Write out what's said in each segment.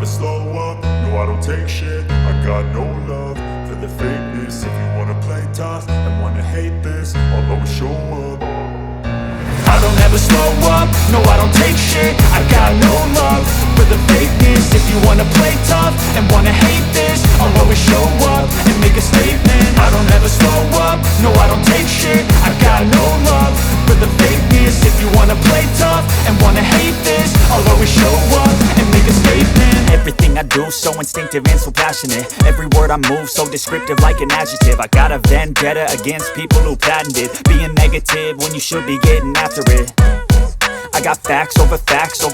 slow up, no I don't take shit. I got no love for the fakeness. If you wanna play tough and wanna hate this, I'll always show up. I don't ever slow up, no I don't take shit. I got no love for the fakeness. If you wanna play tough and wanna hate this, I'll always show up and make a statement. I don't ever slow up, no I don't take shit. I got no love for the fakeness. If you wanna play tough and wanna hate this, I'll always show up and make a statement. Everything I do so instinctive and so passionate. Every word I move so descriptive like an adjective. I got a vendetta against people who patented being negative when you should be getting after it. I got facts over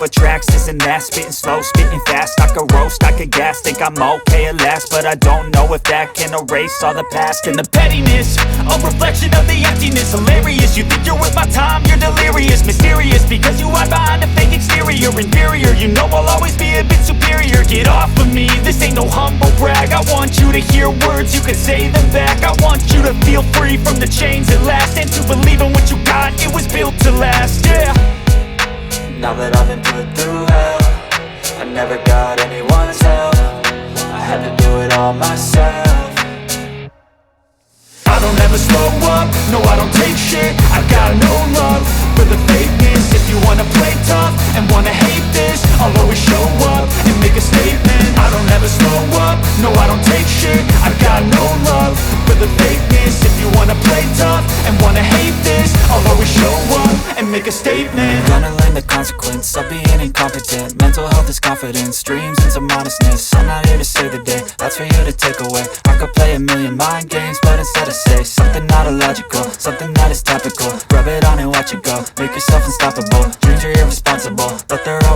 tracks, this and that. Spitting slow, spitting fast, I could roast, I could gas. Think I'm okay at last, but I don't know if that can erase all the past. And the pettiness, a reflection of the emptiness. Hilarious, you think you're worth my time, you're delirious. Mysterious, because you hide behind a fake exterior. Inferior, you know I'll always be a bit superior. Get off of me, this ain't no humble brag. I want you to hear words, you can say them back. I want you to feel free from the chains at last, and to believe in what you got, it was built to last, yeah. Now that I've been put through hell, I never got anyone's help. I had to do it all myself. I don't ever slow up, no I don't take shit. I got no love for the fakeness. If you wanna play tough and wanna hate this, I'll always show up and make a statement. I don't ever slow up, no I don't take shit. I got no love for the fakeness. If you wanna play tough and wanna hate this, I'll always show up and make a statement. Gonna learn the consequence of being incompetent. Mental health is confidence, dreams and some honestness. I'm not here to save the day, that's for you to take away. I could play a million mind games, but instead I say something not illogical, something that is topical. Rub it on and watch it go, make yourself unstoppable. Dreams are irresponsible, but they're always